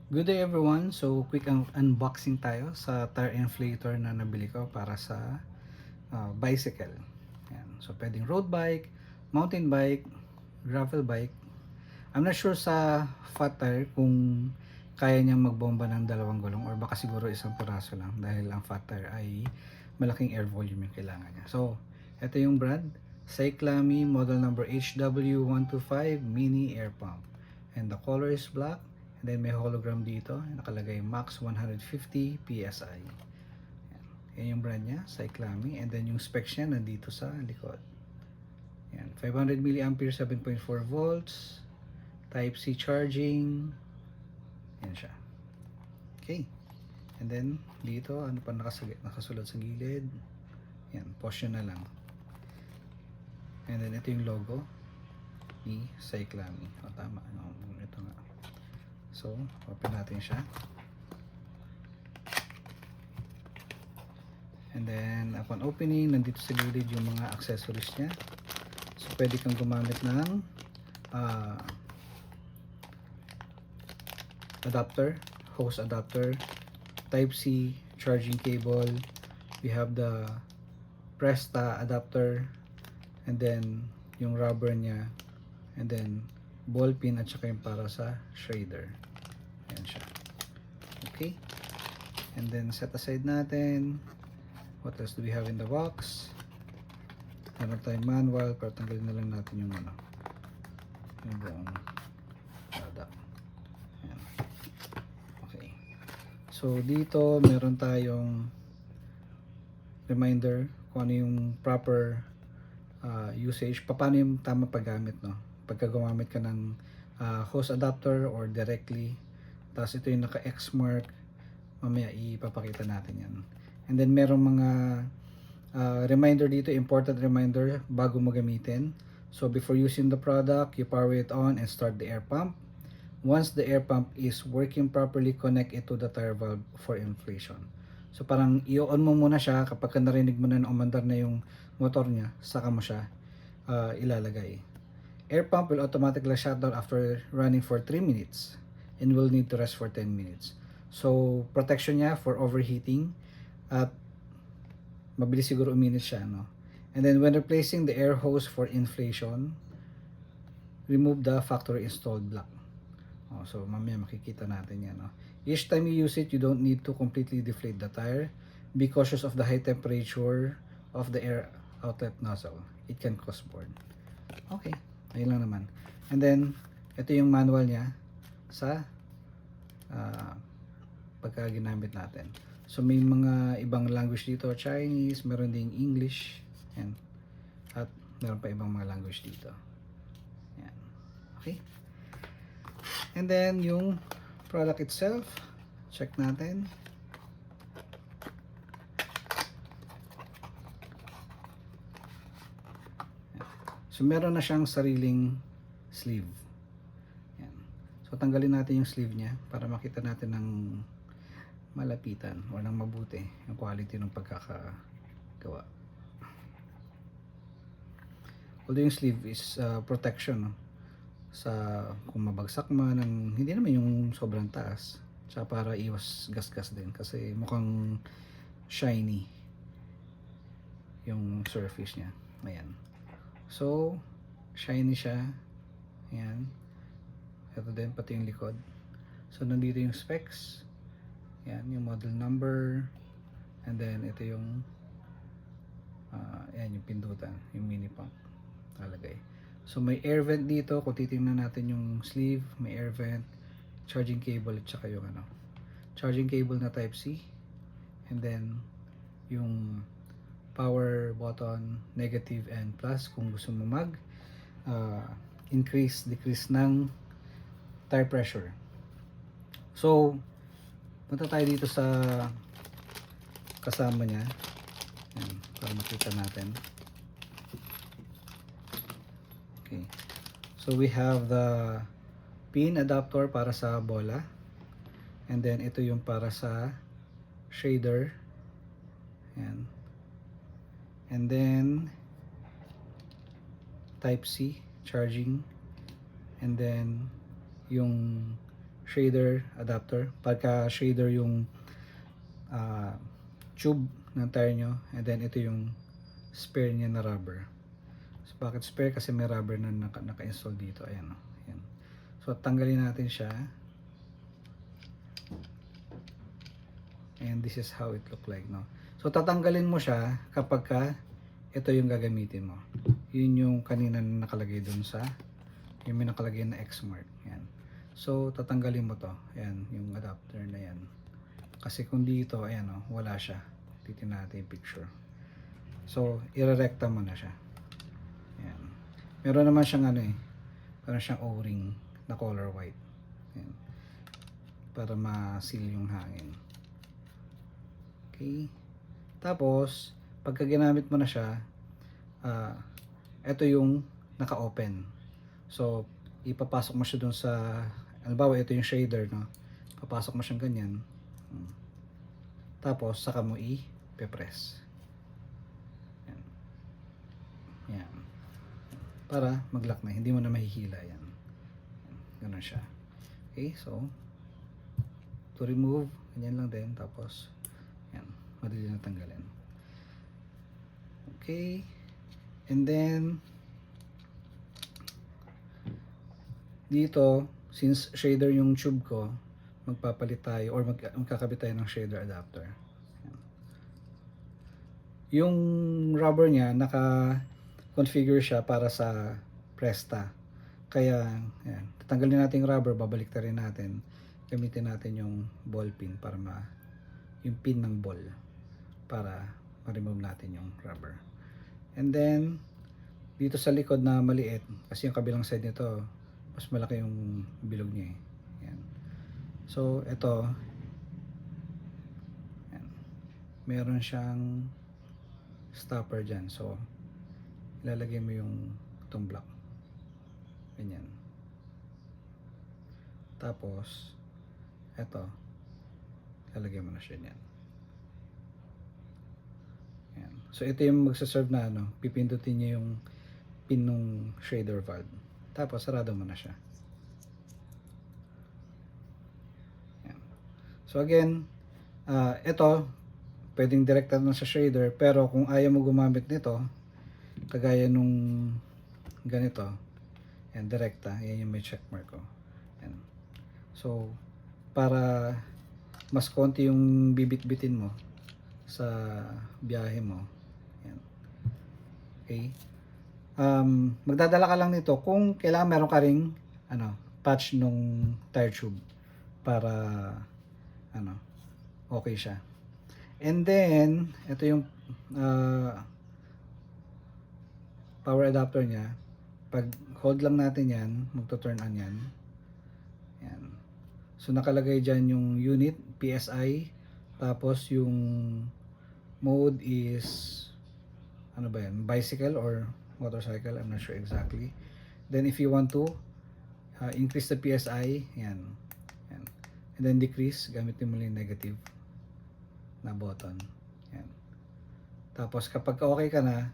Good day everyone. So quick unboxing tayo sa tire inflator na nabili ko para sa bicycle. Yan. So pwedeng road bike, mountain bike, gravel bike. I'm not sure sa fat tire kung kaya niyang magbomba ng dalawang gulong or baka siguro isang piraso lang dahil ang fat tire ay malaking air volume yung kailangan niya. So ito yung brand, Cyclami model number HW125 mini air pump. And the color is black. And then may hologram dito, nakalagay max 150 PSI. Yan yung brand niya, Cyclami. And then yung specs niya nandito sa likod. Yan, 500 mAh, 7.4 volts, Type C charging. Yan siya. Okay. And then dito, ano pa nakasulat sa gilid? Yan, pause na lang. And then ito yung logo ni Cyclami. O tama, ito nga. So, open natin siya. And then, upon opening, nandito sa gilid yung mga accessories niya. So, pwede kang gumamit ng adapter, hose adapter, Type C charging cable. We have the Presta adapter, and then yung rubber niya, and then ball pin at saka yung para sa shredder. Yan siya. Okay. And then set aside natin. What else do we have in the box? Meron tayong manual, pero tanggalin na lang natin yung yung buong product. Ayan. Okay. So dito meron tayong reminder kung ano yung proper usage, paano yung tama paggamit, no? Pagka gumamit ka ng hose adapter or directly. Tapos ito yung naka X mark, mamaya ipapakita natin yan. And then merong mga reminder dito, important reminder bago mo gamitin. So before using the product, you power it on and start the air pump. Once the air pump is working properly, connect it to the tire valve for inflation. So parang i-on mo muna siya kapag narinig mo na umandar na yung motor niya, saka mo siya ilalagay. Air pump will automatically shut down after running for 3 minutes and will need to rest for 10 minutes. So protection niya for overheating at mabilis siguro uminit siya, no? And then when replacing the air hose for inflation, remove the factory installed block. So mamaya makikita natin yan, no? Each time you use it, you don't need to completely deflate the tire. Be cautious of the high temperature of the air outlet nozzle. It can cause burn. Okay, ayun lang naman. And then ito yung manual niya sa pagka ginamit natin. So may mga ibang language dito, Chinese, meron ding English, yan. At meron pa ibang mga language dito. Yan. Okay? And then yung product itself, check natin. So meron na siyang sariling sleeve. Yan. So tanggalin natin yung sleeve niya para makita natin ng malapitan o ng mabuti yung quality ng pagkakagawa. Although yung sleeve is protection, no? Sa kung mabagsak man ng hindi naman yung sobrang taas, tsaka para iwas gasgas din kasi mukhang shiny yung surface niya. Ayan. So shiny siya. Ayan. Ito din pati yung likod. So nandito yung specs. Yan, yung model number, and then ito yung yan yung pindutan, yung mini pump talagay. So may air vent dito, kung titingnan natin yung sleeve, may air vent, charging cable at saka yung charging cable na type C, and then yung power button, negative and plus kung gusto mo mag increase, decrease ng tire pressure. So punta tayo dito sa kasama niya. Yan, para makita natin. Okay. So we have the pin adapter para sa bola. And then ito yung para sa shader. Yan. And then type C charging. And then yung shader adapter. Pagka shader yung tube ng tire nyo, and then ito yung spare niya na rubber. So, bakit spare? Kasi may rubber na naka-install dito. Ayan, oh. Ayan. So tanggalin natin siya, and this is how it look like, no? So tatanggalin mo siya kapag ka ito yung gagamitin mo. Yun yung kanina na nakalagay dun sa yung may nakalagay na X mark. Yan. So tatanggalin mo to. Yan, yung adapter na yan. Kasi kung dito, ayan, oh, wala siya. Titingnan natin yung picture. So irerekta mo na siya. Yan. Meron naman siyang ano eh. Meron siyang O-ring na color white. Yan. Para ma-seal yung hangin. Okay. Tapos, pagka ginamit mo na siya, ito yung naka-open. So, ipapasok mo siya dun sa, halimbawa ito yung shader, no? Papasok mo siyang ganyan. Tapos, saka mo i-press. Yan. Yan. Para mag-lock na. Hindi mo na mahihila yan. Ganun siya. Okay, so, to remove, ganyan lang din. Tapos, yan. Madali na tanggalin. Okay. And then, dito, since shader yung tube ko, magpapalit tayo or magkakabit tayo ng shader adapter. Yan. Yung rubber niya, naka-configure siya para sa Presta. Kaya, yan. Tatanggalin natin yung rubber, babalik rin natin. Gamitin natin yung ball pin para yung pin ng ball para ma-remove natin yung rubber. And then dito sa likod na maliit, kasi yung kabilang side nito mas malaki yung bilog niya eh. Yan. So ito, yan. Meron siyang stopper dyan. So ilalagay mo yung itong block. Ganyan. Tapos ito, ilalagay mo na siya yan. Yan. So ito yung magsaserve na ano, pipindutin niya yung pin ng shader valve. Tapos sarado mo na siya. Yan. So again, ito pwedeng direkta na sa shader, pero kung ayaw mo gumamit nito, kagaya nung ganito, yan, direkta, yan yung may checkmark ko. Yan. So para mas konti yung bibit-bitin mo sa biyahe mo. Yan. Okay. Magdadala ka lang nito kung kailangan meron ka ring patch nung tire tube para okay siya. And then ito yung power adapter niya. Pag hold lang natin yan, magto-turn on yan. Yan. So nakalagay dyan yung unit, PSI, tapos yung mode is ano ba yan, bicycle or motorcycle, I'm not sure exactly. Then if you want to increase the PSI, yan. Yan. And then decrease, gamitin mo lang yung negative na button. Yan. Tapos kapag okay ka na,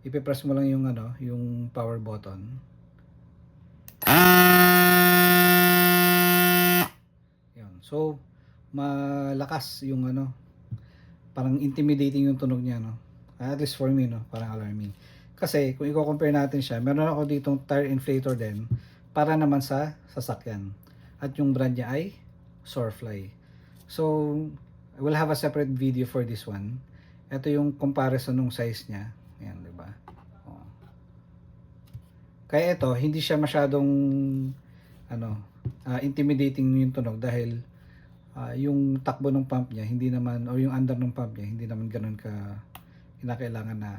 ipipress mo lang yung yung power button. Yan. So malakas yung parang intimidating yung tunog niya, no? At least for me, no? Parang alarming. Kasi kung i-compare natin siya, meron ako ditong tire inflator din para naman sa sasakyan. At yung brand niya ay Surefly. So, I will have a separate video for this one. Ito yung comparison ng size niya. Ayan, di ba? Oh. Kaya ito, hindi siya masyadong intimidating yung tunog dahil yung takbo ng pump niya, hindi naman, o yung under ng pump niya, hindi naman ganun ka kinakailangan na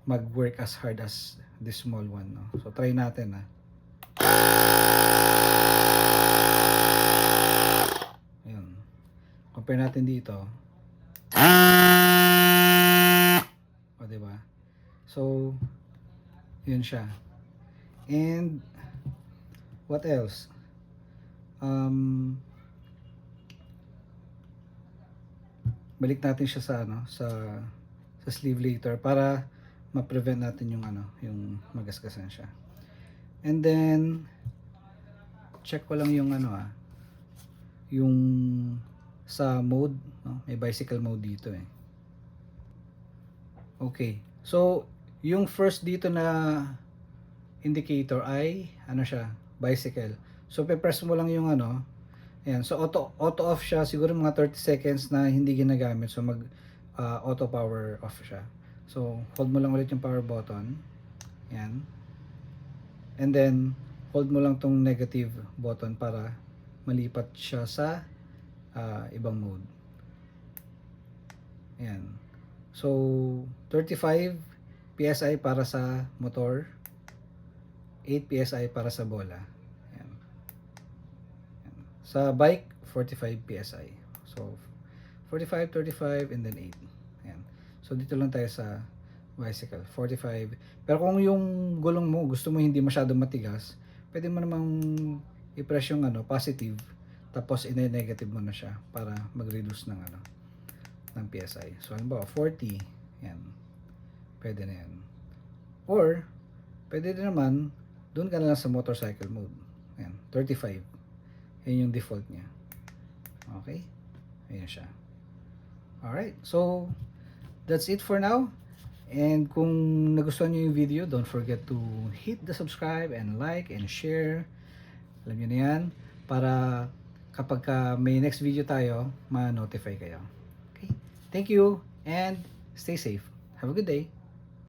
mag-work as hard as this small one, no? So try natin, ha. Ayun. Compare natin dito. O, diba? So yun siya. And what else? Balik natin siya sa sa sleeve later para ma-prevent natin yung yung magasgasan siya. And then check ko lang yung yung sa mode, no? May bicycle mode dito eh. Okay. So, yung first dito na indicator ay ano siya, bicycle. So, pe-press mo lang yung ano, ayan. So, auto off siya, siguro mga 30 seconds na hindi ginagamit. So, mag auto power off siya. So, hold mo lang ulit yung power button. Ayan. And then, hold mo lang tong negative button para malipat siya sa ibang mode. Ayan. So, 35 PSI para sa motor, 8 PSI para sa bola. Ayan. Ayan. Sa bike, 45 PSI. So, 45, 35, and then 8. Ayan. So, dito lang tayo sa bicycle, 45. Pero kung yung gulong mo, gusto mo hindi masyadong matigas, pwede mo namang i-press yung ano, positive, tapos ine-negative mo na siya para mag-reduce ng ano, ng PSI. So, halimbawa, 40. Yan. Pwede na yan. Or, pwede din naman, doon ka na lang sa motorcycle mode. Yan. 35. Yan yung default niya. Okay? Ayan siya. Alright. So, that's it for now. And kung nagustuhan nyo yung video, don't forget to hit the subscribe and like and share. Alam nyo na yan. Para kapag may next video tayo, ma-notify kayo. Okay? Thank you and stay safe. Have a good day.